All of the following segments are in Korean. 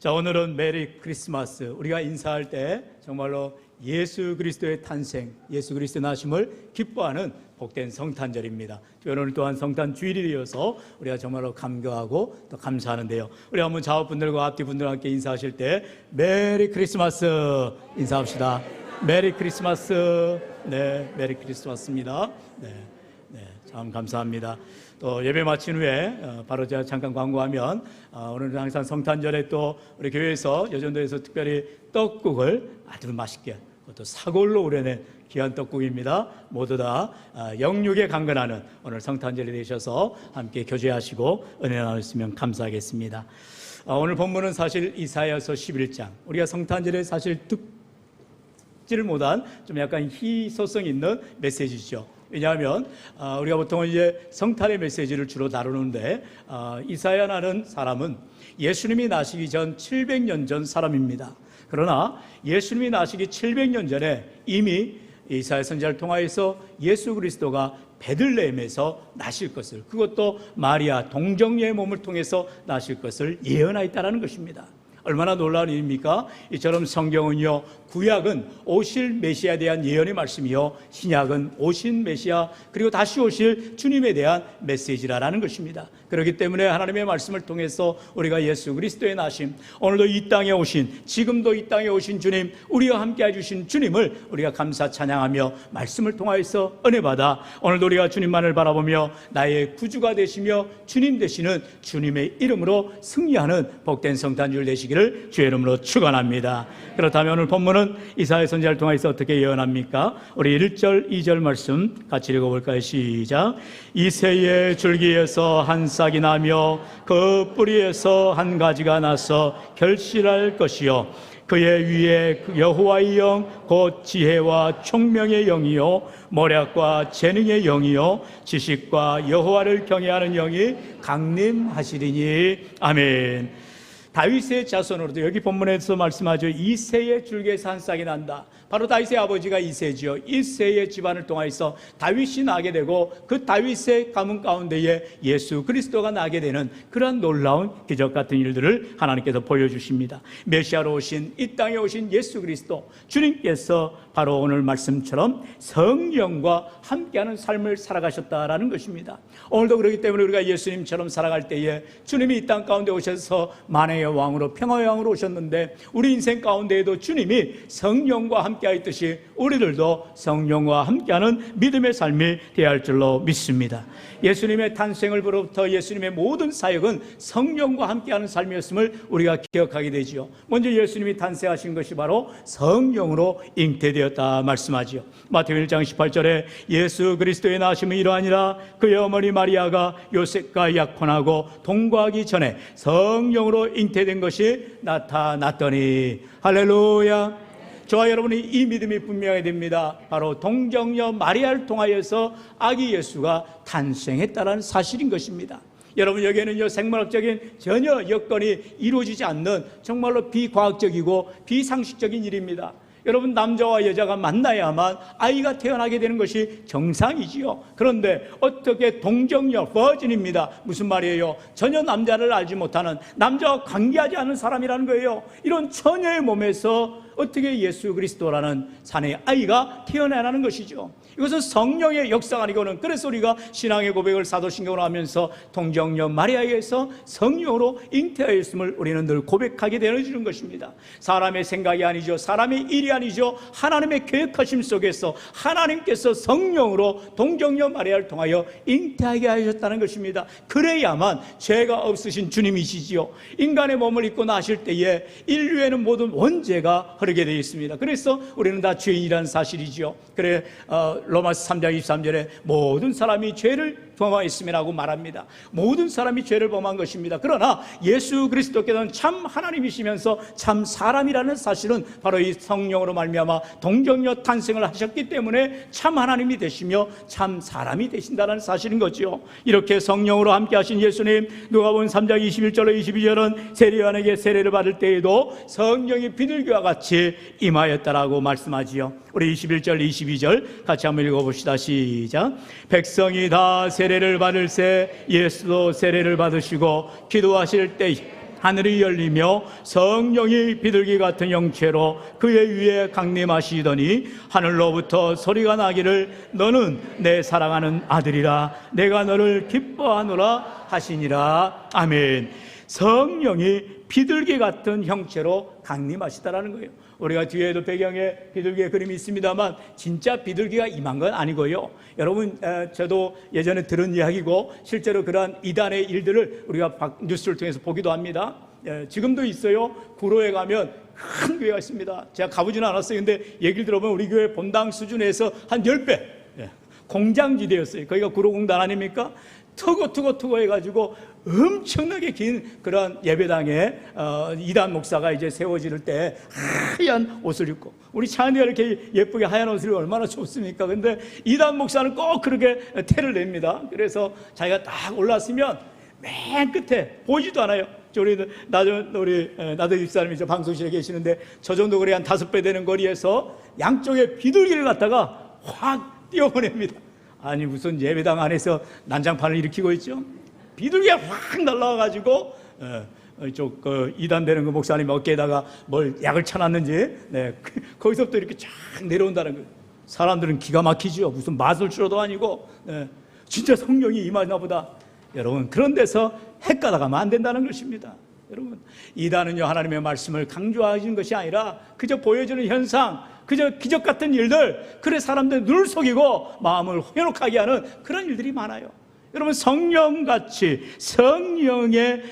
자, 오늘은 메리 크리스마스. 우리가 인사할 때 정말로 예수 그리스도의 탄생, 예수 그리스도의 나심을 기뻐하는 복된 성탄절입니다. 오늘 또한 성탄 주일이 되어서 우리가 정말로 감격하고 또 감사하는데요. 우리 한번 좌우분들과 앞뒤분들과 함께 인사하실 때 메리 크리스마스 인사합시다. 메리 크리스마스. 네, 메리 크리스마스입니다. 네, 참 감사합니다. 또 예배 마친 후에 바로 제가 잠깐 광고하면 오늘은 항상 성탄절에 또 우리 교회에서 여전도에서 특별히 떡국을 아주 맛있게 또 사골로 우려낸 귀한 떡국입니다. 모두 다 영육에 강건하는 오늘 성탄절이 되셔서 함께 교제하시고 은혜 나누시면 감사하겠습니다. 오늘 본문은 사실 이사야서 11장, 우리가 성탄절에 사실 듣지를 못한 좀 약간 희소성 있는 메시지죠. 왜냐하면 우리가 보통 이제 성탄의 메시지를 주로 다루는데 이사야라는 사람은 예수님이 나시기 전 700년 전 사람입니다. 그러나 예수님이 나시기 700년 전에 이미 이사야 선지자를 통하여서 예수 그리스도가 베들레헴에서 나실 것을, 그것도 마리아 동정녀의 몸을 통해서 나실 것을 예언하였다는 것입니다. 얼마나 놀라운 일입니까? 이처럼 성경은요, 구약은 오실 메시아에 대한 예언의 말씀이요, 신약은 오신 메시아 그리고 다시 오실 주님에 대한 메시지라는 것입니다. 그렇기 때문에 하나님의 말씀을 통해서 우리가 예수 그리스도의 나심, 오늘도 이 땅에 오신, 지금도 이 땅에 오신 주님, 우리와 함께 해주신 주님을 우리가 감사 찬양하며 말씀을 통하여서 은혜 받아 오늘도 우리가 주님만을 바라보며 나의 구주가 되시며 주님 되시는 주님의 이름으로 승리하는 복된 성탄절 되시기를 주의 이름으로 축원합니다. 그렇다면 오늘 본문은 이사야 선지자를 통해서 어떻게 예언합니까? 우리 1절 2절 말씀 같이 읽어볼까요? 시작. 이새의 줄기에서 한 싹이 나며 그 뿌리에서 한 가지가 나서 결실할 것이요, 그의 위에 여호와의 영 곧 지혜와 총명의 영이요 모략과 재능의 영이요 지식과 여호와를 경외하는 영이 강림하시리니. 아멘. 다윗의 자손으로도 여기 본문에서 말씀하죠. 이새의 줄기에서 한 싹이 난다. 바로 다윗의 아버지가 이새지요. 이새의 집안을 통하여서 다윗이 나게 되고 그 다윗의 가문 가운데에 예수 그리스도가 나게 되는 그러한 놀라운 기적 같은 일들을 하나님께서 보여주십니다. 메시아로 오신, 이 땅에 오신 예수 그리스도 주님께서 바로 오늘 말씀처럼 성령과 함께하는 삶을 살아가셨다라는 것입니다. 오늘도 그렇기 때문에 우리가 예수님처럼 살아갈 때에 주님이 이 땅 가운데 오셔서 만혜의 왕으로, 평화의 왕으로 오셨는데 우리 인생 가운데에도 주님이 성령과 함께 하였듯이 우리들도 성령과 함께하는 믿음의 삶이 되어야 할 줄로 믿습니다. 예수님의 탄생을 부터 예수님의 모든 사역은 성령과 함께하는 삶이었음을 우리가 기억하게 되지요. 먼저 예수님이 탄생하신 것이 바로 성령으로 잉태되었다 말씀하지요. 마태복음 1장 18절에 예수 그리스도의 나심은 이러하니라, 그의 어머니 마리아가 요셉과 약혼하고 동거하기 전에 성령으로 잉태된 것이 나타났더니. 할렐루야. 저와 여러분이 이 믿음이 분명해야 됩니다. 바로 동정녀 마리아를 통하여서 아기 예수가 탄생했다는 사실인 것입니다. 여러분, 여기에는요 생물학적인 전혀 여건이 이루어지지 않는 정말로 비과학적이고 비상식적인 일입니다. 여러분, 남자와 여자가 만나야만 아이가 태어나게 되는 것이 정상이지요. 그런데 어떻게 동정녀, 버진입니다. 무슨 말이에요? 전혀 남자를 알지 못하는, 남자와 관계하지 않은 사람이라는 거예요. 이런 처녀의 몸에서 어떻게 예수 그리스도라는 사내의 아이가 태어나는 것이죠. 이것은 성령의 역사가 아니고는, 그래서 우리가 신앙의 고백을 사도신경으로 하면서 동정녀 마리아에게서 성령으로 잉태하였음을 우리는 늘 고백하게 되어지는 것입니다. 사람의 생각이 아니죠, 사람의 일이 아니죠, 하나님의 계획하심 속에서 하나님께서 성령으로 동정녀 마리아를 통하여 잉태하게 하셨다는 것입니다. 그래야만 죄가 없으신 주님이시지요. 인간의 몸을 입고 나실 때에 인류에는 모든 원죄가 흐르게 되어 있습니다. 그래서 우리는 다 죄인이라는 사실이죠. 그래 로마서 3장 23절에 모든 사람이 죄를 범하였음이라고 말합니다. 모든 사람이 죄를 범한 것입니다. 그러나 예수 그리스도께서는 참 하나님이시면서 참 사람이라는 사실은 바로 이 성령으로 말미암아 동정녀 탄생을 하셨기 때문에 참 하나님이 되시며 참 사람이 되신다는 사실인 거죠. 이렇게 성령으로 함께 하신 예수님, 누가복음 3장 21절로 22절은 세례요한에게 세례를 받을 때에도 성령이 비둘기와 같이 임하였다라고 말씀하지요. 우리 21절 22절 같이 한번 읽어봅시다. 시작. 백성이 다 세례를 받을새 예수도 세례를 받으시고 기도하실 때 하늘이 열리며 성령이 비둘기 같은 형체로 그의 위에 강림하시더니 하늘로부터 소리가 나기를 너는 내 사랑하는 아들이라 내가 너를 기뻐하노라 하시니라. 아멘. 성령이 비둘기 같은 형체로 강림하시다라는 거예요. 우리가 뒤에도 배경에 비둘기의 그림이 있습니다만 진짜 비둘기가 임한 건 아니고요. 여러분, 저도 예전에 들은 이야기고 실제로 그러한 이단의 일들을 우리가 뉴스를 통해서 보기도 합니다. 지금도 있어요. 구로에 가면 큰 교회가 있습니다. 제가 가보지는 않았어요. 근데 얘기를 들어보면 우리 교회 본당 수준에서 한 10배 공장지대였어요. 거기가 구로공단 아닙니까? 투고 해가지고 엄청나게 긴 그런 예배당에 이단 목사가 이제 세워질 때 하얀 옷을 입고, 우리 차은이가 이렇게 예쁘게 하얀 옷을 입으면 얼마나 좋습니까? 근데 이단 목사는 꼭 그렇게 태를 냅니다. 그래서 자기가 딱 올랐으면 맨 끝에 보이지도 않아요. 우리 나도 집사님이 저 방송실에 계시는데 저 정도 거리 한 5배 되는 거리에서 양쪽에 비둘기를 갖다가 확 띄워보냅니다. 아니 무슨 예배당 안에서 난장판을 일으키고 있죠? 비둘기가 확 날라와가지고 이쪽 이단되는 그 목사님 어깨에다가 뭘 약을 쳐놨는지 거기서부터 이렇게 쫙 내려온다는 거예요. 사람들은 기가 막히죠. 무슨 마술쇼도 아니고 진짜 성령이 임하나 보다. 여러분, 그런 데서 헷갈아가면 안 된다는 것입니다. 여러분, 이단은요 하나님의 말씀을 강조하시는 것이 아니라 그저 보여주는 현상, 그저 기적 같은 일들, 그래 사람들 눈을 속이고 마음을 현혹하게 하는 그런 일들이 많아요. 여러분, 성령같이 성령의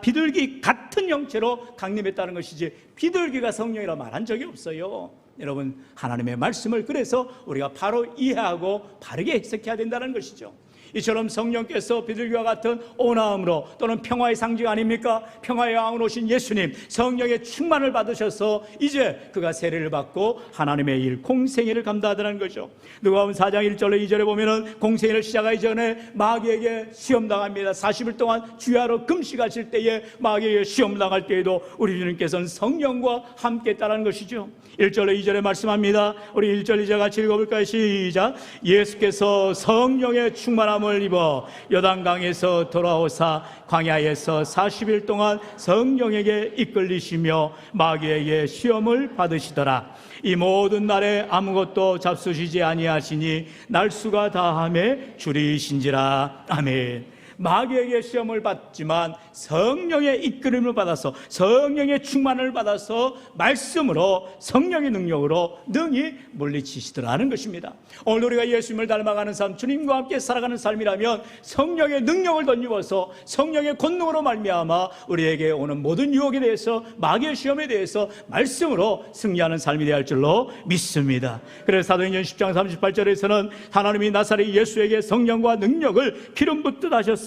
비둘기 같은 형체로 강림했다는 것이지 비둘기가 성령이라 말한 적이 없어요. 여러분, 하나님의 말씀을 그래서 우리가 바로 이해하고 바르게 해석해야 된다는 것이죠. 이처럼 성령께서 비둘기와 같은 온화함으로, 또는 평화의 상징 아닙니까? 평화의 왕으로 오신 예수님, 성령의 충만을 받으셔서 이제 그가 세례를 받고 하나님의 일, 공생애를 감당하다는 거죠. 누가복음 4장 1절로 2절에 보면은 공생애를 시작하기 전에 마귀에게 시험당합니다. 40일 동안 주야로 금식하실 때에 마귀에게 시험당할 때에도 우리 주님께서는 성령과 함께 했다는 것이죠. 1절로 2절에 말씀합니다. 우리 1절 2절 같이 읽어볼까요? 시작. 예수께서 성령의 충만함을 입어 요단강에서 돌아오사 광야에서 40일 동안 성령에게 이끌리시며 마귀에게 시험을 받으시더라. 이 모든 날에 아무것도 잡수시지 아니하시니 날수가 다함에 줄이신지라. 아멘. 마귀에게 시험을 받지만 성령의 이끌림을 받아서, 성령의 충만을 받아서 말씀으로, 성령의 능력으로 능히 물리치시더라는 것입니다. 오늘 우리가 예수님을 닮아가는 삶, 주님과 함께 살아가는 삶이라면 성령의 능력을 덧입어서 성령의 권능으로 말미암아 우리에게 오는 모든 유혹에 대해서, 마귀의 시험에 대해서 말씀으로 승리하는 삶이 되어야 할 줄로 믿습니다. 그래서 사도행전 10장 38절에서는 하나님이 나사렛 예수에게 성령과 능력을 기름 붓듯 하셨습니다.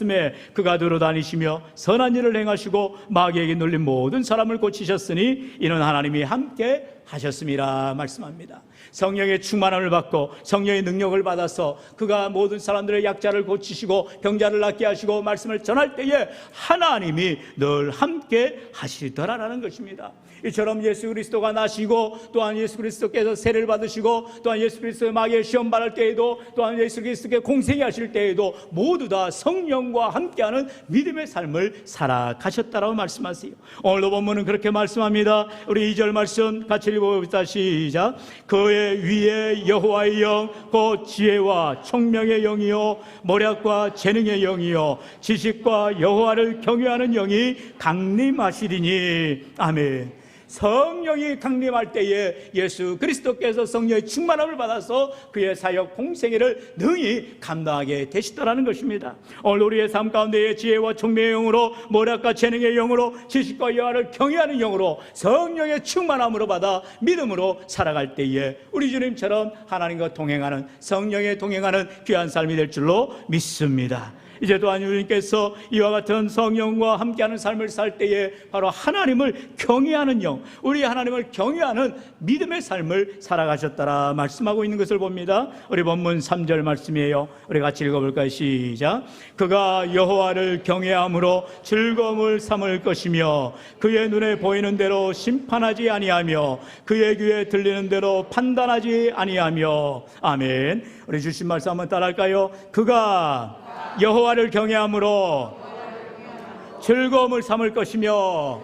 그가 들어다니시며 선한 일을 행하시고 마귀에게 눌린 모든 사람을 고치셨으니 이는 하나님이 함께 하셨음이라 말씀합니다. 성령의 충만함을 받고 성령의 능력을 받아서 그가 모든 사람들의 약자를 고치시고 병자를 낫게 하시고 말씀을 전할 때에 하나님이 늘 함께 하시더라라는 것입니다. 이처럼 예수 그리스도가 나시고, 또한 예수 그리스도께서 세례를 받으시고, 또한 예수 그리스도의 마귀의 시험 받을 때에도, 또한 예수 그리스도께 공생애 하실 때에도 모두 다 성령과 함께하는 믿음의 삶을 살아가셨다라고 말씀하세요. 오늘도 본문은 그렇게 말씀합니다. 우리 2절 말씀 같이 읽어봅시다. 시작. 그의 위에 여호와의 영, 곧 지혜와 총명의 영이요 모략과 재능의 영이요 지식과 여호와를 경외하는 영이 강림하시리니. 아멘. 성령이 강림할 때에 예수 그리스도께서 성령의 충만함을 받아서 그의 사역 공생애를 능히 감당하게 되시더라는 것입니다. 오늘 우리의 삶 가운데에 지혜와 총명의 영으로, 모략과 재능의 영으로, 지식과 여호와를 경외하는 영으로 성령의 충만함으로 받아 믿음으로 살아갈 때에 우리 주님처럼 하나님과 동행하는, 성령에 동행하는 귀한 삶이 될 줄로 믿습니다. 이제 또한 주님께서 이와 같은 성령과 함께하는 삶을 살 때에 바로 하나님을 경외하는 영, 우리 하나님을 경외하는 믿음의 삶을 살아가셨다라 말씀하고 있는 것을 봅니다. 우리 본문 3절 말씀이에요. 우리 같이 읽어볼까요? 시작. 그가 여호와를 경외함으로 즐거움을 삼을 것이며 그의 눈에 보이는 대로 심판하지 아니하며 그의 귀에 들리는 대로 판단하지 아니하며. 아멘. 우리 주신 말씀 한번 따라할까요? 그가 여호와를 경외함으로 즐거움을 삼을 것이며,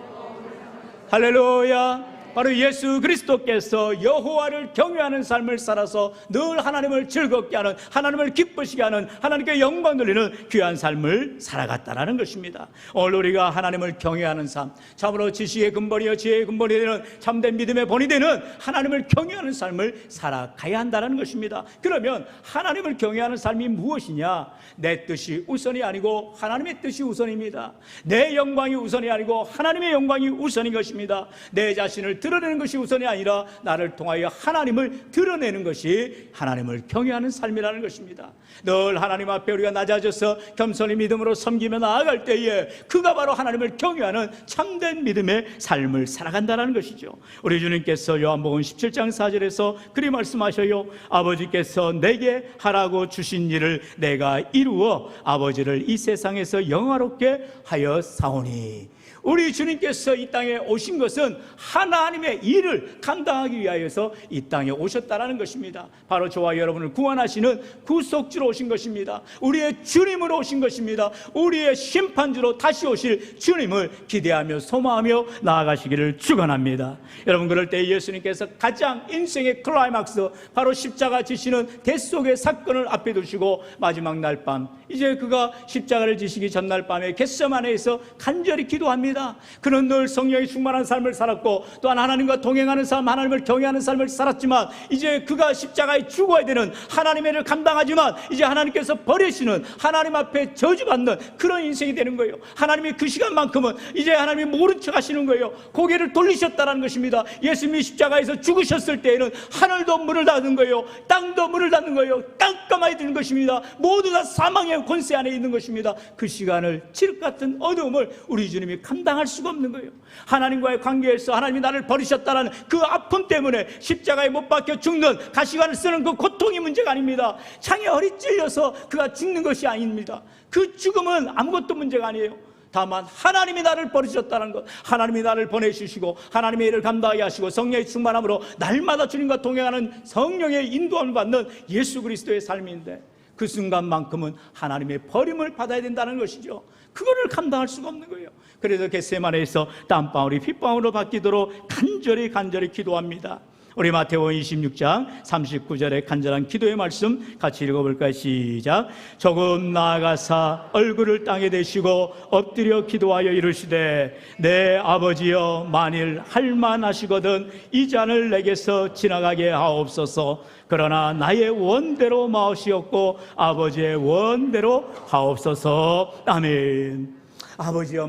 할렐루야. 바로 예수 그리스도께서 여호와를 경외하는 삶을 살아서 늘 하나님을 즐겁게 하는, 하나님을 기쁘시게 하는, 하나님께 영광 돌리는 귀한 삶을 살아갔다라는 것입니다. 오늘 우리가 하나님을 경외하는 삶, 참으로 지식의 근본이요 지혜의 근본이 되는 참된 믿음의 본이 되는 하나님을 경외하는 삶을 살아가야 한다는 것입니다. 그러면 하나님을 경외하는 삶이 무엇이냐? 내 뜻이 우선이 아니고 하나님의 뜻이 우선입니다. 내 영광이 우선이 아니고 하나님의 영광이 우선인 것입니다. 내 자신을 드러내는 것이 우선이 아니라 나를 통하여 하나님을 드러내는 것이 하나님을 경외하는 삶이라는 것입니다. 늘 하나님 앞에 우리가 낮아져서 겸손히 믿음으로 섬기며 나아갈 때에 그가 바로 하나님을 경외하는 참된 믿음의 삶을 살아간다는 것이죠. 우리 주님께서 요한복음 17장 4절에서 그리 말씀하셔요. 아버지께서 내게 하라고 주신 일을 내가 이루어 아버지를 이 세상에서 영화롭게 하여 사오니. 우리 주님께서 이 땅에 오신 것은 하나님의 일을 감당하기 위하여서 이 땅에 오셨다라는 것입니다. 바로 저와 여러분을 구원하시는 구속주로 오신 것입니다. 우리의 주님으로 오신 것입니다. 우리의 심판주로 다시 오실 주님을 기대하며 소망하며 나아가시기를 축원합니다. 여러분, 그럴 때 예수님께서 가장 인생의 클라이막스, 바로 십자가 지시는 대속의 사건을 앞에 두시고 마지막 날 밤, 이제 그가 십자가를 지시기 전날 밤에 겟세마네에서 간절히 기도합니다. 그는 늘 성령이 충만한 삶을 살았고 또한 하나님과 동행하는 삶, 하나님을 경외하는 삶을 살았지만 이제 그가 십자가에 죽어야 되는 하나님의 일을 감당하지만 이제 하나님께서 버리시는, 하나님 앞에 저주받는 그런 인생이 되는 거예요. 하나님이 그 시간만큼은 이제 하나님이 모른 척 하시는 거예요. 고개를 돌리셨다는 것입니다. 예수님이 십자가에서 죽으셨을 때에는 하늘도 문을 닫는 거예요. 땅도 문을 닫는 거예요. 깜깜하게 되는 것입니다. 모두 다 사망의 권세 안에 있는 것입니다. 그 시간을, 칠흑 같은 어두움을 우리 주님이 감당할 수가 없는 거예요. 하나님과의 관계에서 하나님이 나를 버리셨다는 그 아픔 때문에 십자가에 못 박혀 죽는, 가시관을 쓰는 그 고통이 문제가 아닙니다. 창에 허리 찔려서 그가 죽는 것이 아닙니다. 그 죽음은 아무것도 문제가 아니에요. 다만 하나님이 나를 버리셨다는 것, 하나님이 나를 보내주시고 하나님의 일을 감당하게 하시고 성령의 충만함으로 날마다 주님과 동행하는 성령의 인도함을 받는 예수 그리스도의 삶인데, 그 순간만큼은 하나님의 버림을 받아야 된다는 것이죠. 그거를 감당할 수가 없는 거예요. 그래서 겟세마네에서 땀방울이 핏방울로 바뀌도록 간절히 기도합니다. 우리 마태복음 26장 39절의 간절한 기도의 말씀 같이 읽어볼까요? 시작. 조금 나아가사 얼굴을 땅에 대시고 엎드려 기도하여 이르시되 내 아버지여, 만일 할만하시거든 이 잔을 내게서 지나가게 하옵소서. 그러나 나의 원대로 마옵시옵고 아버지의 원대로 하옵소서. 아멘. 아버지여,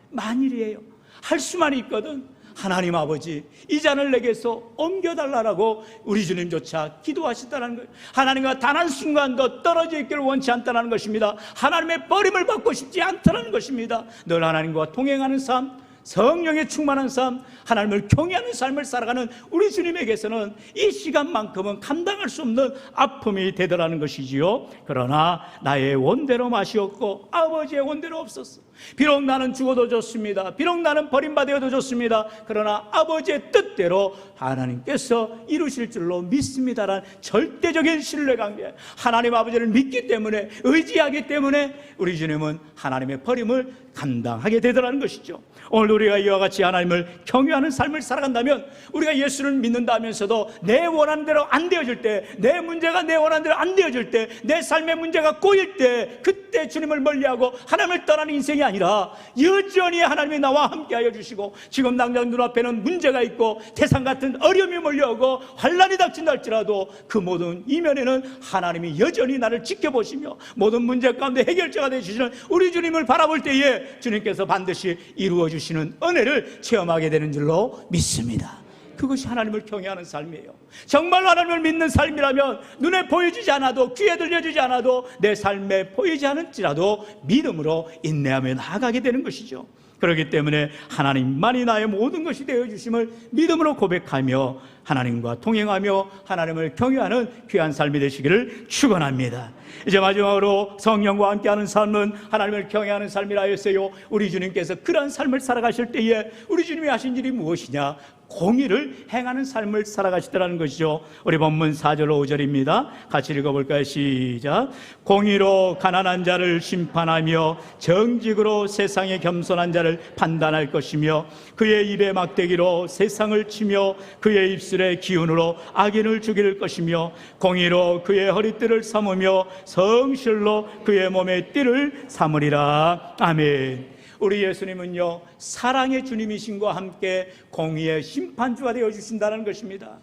만일이에요. 할 수만 있거든. 하나님 아버지, 이 잔을 내게서 옮겨달라고 우리 주님조차 기도하셨다는 거예요. 하나님과 단 한순간도 떨어져 있기를 원치 않다는 것입니다. 하나님의 버림을 받고 싶지 않다는 것입니다. 늘 하나님과 동행하는 삶, 성령의 충만한 삶, 하나님을 경외하는 삶을 살아가는 우리 주님에게서는 이 시간만큼은 감당할 수 없는 아픔이 되더라는 것이지요. 그러나 나의 원대로 마시옵고 아버지의 원대로 없었어. 비록 나는 죽어도 좋습니다. 비록 나는 버림받아도 좋습니다. 그러나 아버지의 뜻대로 하나님께서 이루실 줄로 믿습니다라는 절대적인 신뢰관계, 하나님 아버지를 믿기 때문에, 의지하기 때문에 우리 주님은 하나님의 버림을 감당하게 되더라는 것이죠. 오늘 우리가 이와 같이 하나님을 경외하는 삶을 살아간다면, 우리가 예수를 믿는다면서도 내 원하는 대로 안 되어질 때, 내 문제가 내 원하는 대로 안 되어질 때, 내 삶의 문제가 꼬일 때, 그때 주님을 멀리하고 하나님을 떠나는 인생이 아니라 여전히 하나님이 나와 함께하여 주시고, 지금 당장 눈앞에는 문제가 있고 태산 같은 어려움이 몰려오고 환난이 닥친다 할지라도 그 모든 이면에는 하나님이 여전히 나를 지켜보시며 모든 문제 가운데 해결자가 되시는 우리 주님을 바라볼 때에 주님께서 반드시 이루어 주시는 은혜를 체험하게 되는 줄로 믿습니다. 그것이 하나님을 경외하는 삶이에요. 정말 하나님을 믿는 삶이라면 눈에 보여지지 않아도, 귀에 들려지지 않아도, 내 삶에 보이지 않을지라도 믿음으로 인내하며 나아가게 되는 것이죠. 그렇기 때문에 하나님만이 나의 모든 것이 되어주심을 믿음으로 고백하며 하나님과 동행하며 하나님을 경외하는 귀한 삶이 되시기를 축원합니다. 이제 마지막으로 성령과 함께하는 삶은 하나님을 경외하는 삶이라 했어요. 우리 주님께서 그러한 삶을 살아가실 때에 우리 주님이 하신 일이 무엇이냐? 공의를 행하는 삶을 살아가시더라는 것이죠. 우리 본문 4절 5절입니다. 같이 읽어볼까요? 시작. 공의로 가난한 자를 심판하며 정직으로 세상에 겸손한 자를 판단할 것이며 그의 입의 막대기로 세상을 치며 그의 입술의 기운으로 악인을 죽일 것이며 공의로 그의 허리띠를 삼으며 성실로 그의 몸의 띠를 삼으리라. 아멘. 우리 예수님은요, 사랑의 주님이신과 함께 공의의 심판주가 되어주신다는 것입니다.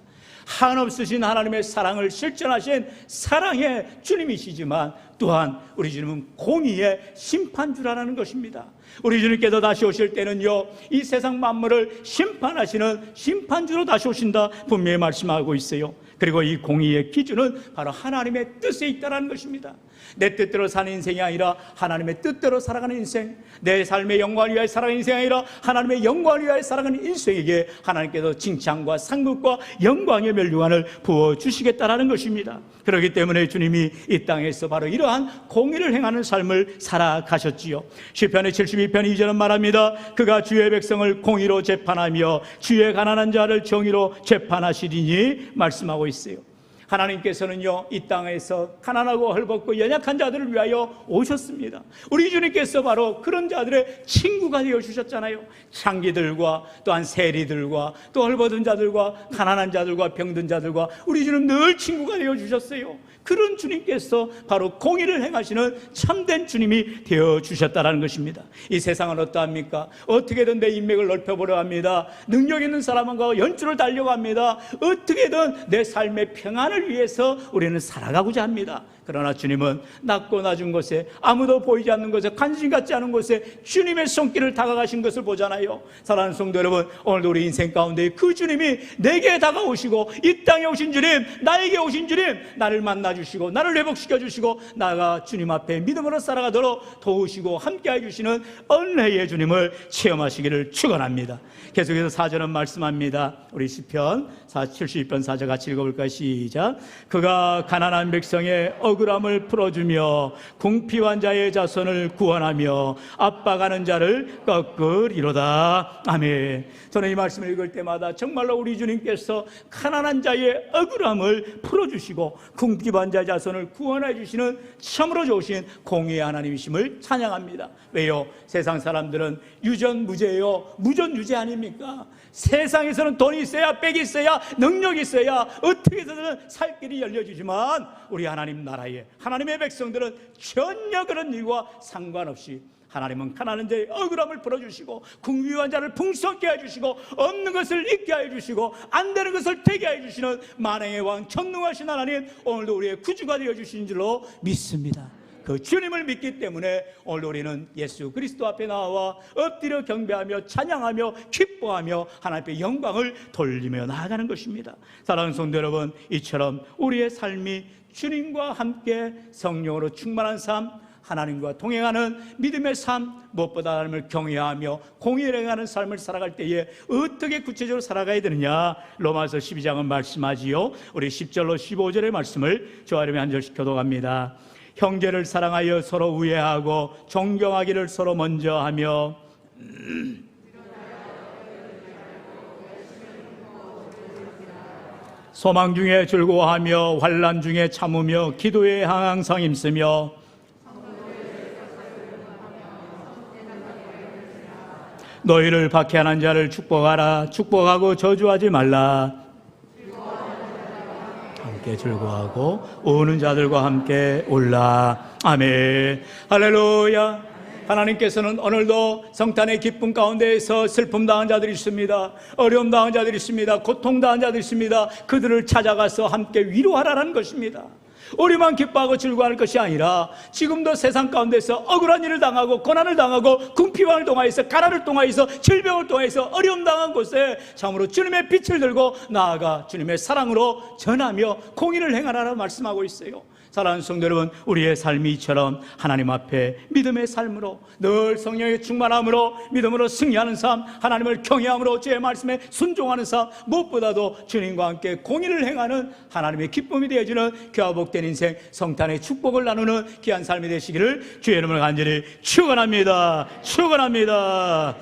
한없으신 하나님의 사랑을 실천하신 사랑의 주님이시지만 또한 우리 주님은 공의의 심판주라는 것입니다. 우리 주님께서 다시 오실 때는요, 이 세상 만물을 심판하시는 심판주로 다시 오신다 분명히 말씀하고 있어요. 그리고 이 공의의 기준은 바로 하나님의 뜻에 있다는 것입니다. 내 뜻대로 사는 인생이 아니라 하나님의 뜻대로 살아가는 인생, 내 삶의 영광을 위하여 살아가는 인생이 아니라 하나님의 영광을 위하여 살아가는 인생에게 하나님께서 칭찬과 상급과 영광의 멸류관을 부어주시겠다라는 것입니다. 그렇기 때문에 주님이 이 땅에서 바로 이러한 공의를 행하는 삶을 살아가셨지요. 시편의 72편 2절은 말합니다. 그가 주의 백성을 공의로 재판하며 주의 가난한 자를 정의로 재판하시리니 말씀하고 있어요. 하나님께서는요, 이 땅에서 가난하고 헐벗고 연약한 자들을 위하여 오셨습니다. 우리 주님께서 바로 그런 자들의 친구가 되어 주셨잖아요. 창기들과 또한 세리들과 또 헐벗은 자들과 가난한 자들과 병든 자들과 우리 주님 늘 친구가 되어 주셨어요. 그런 주님께서 바로 공의를 행하시는 참된 주님이 되어 주셨다는 것입니다. 이 세상은 어떠합니까? 어떻게든 내 인맥을 넓혀보려 합니다. 능력 있는 사람과 연주를 달려갑니다. 어떻게든 내 삶의 평안을 위해서 우리는 살아가고자 합니다. 그러나 주님은 낮고 낮은 곳에, 아무도 보이지 않는 곳에, 관심 갖지 않은 곳에 주님의 손길을 다가가신 것을 보잖아요. 사랑하는 성도 여러분, 오늘도 우리 인생 가운데 그 주님이 내게 다가오시고 이 땅에 오신 주님, 나에게 오신 주님, 나를 만나주시고 나를 회복시켜 주시고 나가 주님 앞에 믿음으로 살아가도록 도우시고 함께해 주시는 은혜의 주님을 체험하시기를 축원합니다. 계속해서 4절은 말씀합니다. 우리 시편 72편 4절 같이 읽어볼까요? 시작. 그가 가난한 백성의 억울함을 풀어주며 궁핍한 자의 자손을 구원하며 압박하는 자를 꺾으리로다. 아멘. 저는 이 말씀을 읽을 때마다 정말로 우리 주님께서 가난한 자의 억울함을 풀어주시고 궁핍한 자의 자손을 구원해 주시는 참으로 좋으신 공의의 하나님이심을 찬양합니다. 왜요? 세상 사람들은 유전무죄요, 무전유죄 아닙니까? 세상에서는 돈이 있어야, 빽이 있어야, 능력이 있어야 어떻게 해서든 살 길이 열려주지만 우리 하나님 나라에 하나님의 백성들은 전혀 그런 일과 상관없이 하나님은 가난한 자의 억울함을 풀어주시고 궁핍한 자를 풍성케 해주시고 없는 것을 있게 해주시고 안 되는 것을 되게 해주시는 만왕의 왕 전능하신 하나님, 오늘도 우리의 구주가 되어주신 줄로 믿습니다. 그 주님을 믿기 때문에 오늘 우리는 예수 그리스도 앞에 나와 엎드려 경배하며 찬양하며 기뻐하며 하나님 앞에 영광을 돌리며 나아가는 것입니다. 사랑하는 성도 여러분, 이처럼 우리의 삶이 주님과 함께 성령으로 충만한 삶, 하나님과 동행하는 믿음의 삶, 무엇보다 하나님을 경외하며 공의를 행하는 삶을 살아갈 때에 어떻게 구체적으로 살아가야 되느냐, 로마서 12장은 말씀하지요. 우리 10절로 15절의 말씀을 저와 여러분이 한 절씩 교독합니다. 형제를 사랑하여 서로 우애하고 존경하기를 서로 먼저 하며 소망 중에 즐거워하며 환난 중에 참으며 기도에 항상 힘쓰며 너희를 박해하는 자를 축복하라. 축복하고 저주하지 말라. 함께 즐거워하고 우는 자들과 함께 울라. 아멘. 할렐루야. 하나님께서는 오늘도 성탄의 기쁨 가운데에서 슬픔 당한 자들이 있습니다. 어려움 당한 자들이 있습니다. 고통 당한 자들이 있습니다. 그들을 찾아가서 함께 위로하라는 것입니다. 우리만 기뻐하고 즐거워할 것이 아니라 지금도 세상 가운데서 억울한 일을 당하고 고난을 당하고 궁핍함을 통하여서 가난을 통하여서 질병을 통하여서 어려움 당한 곳에 참으로 주님의 빛을 들고 나아가 주님의 사랑으로 전하며 공의를 행하라고 말씀하고 있어요. 사랑하는 성도 여러분, 우리의 삶이 이처럼 하나님 앞에 믿음의 삶으로 늘 성령의 충만함으로 믿음으로 승리하는 삶, 하나님을 경외함으로 주의 말씀에 순종하는 삶, 무엇보다도 주님과 함께 공의를 행하는 하나님의 기쁨이 되어지는 귀하 복된 인생, 성탄의 축복을 나누는 귀한 삶이 되시기를 주의 이름으로 간절히 축원합니다. 축원합니다.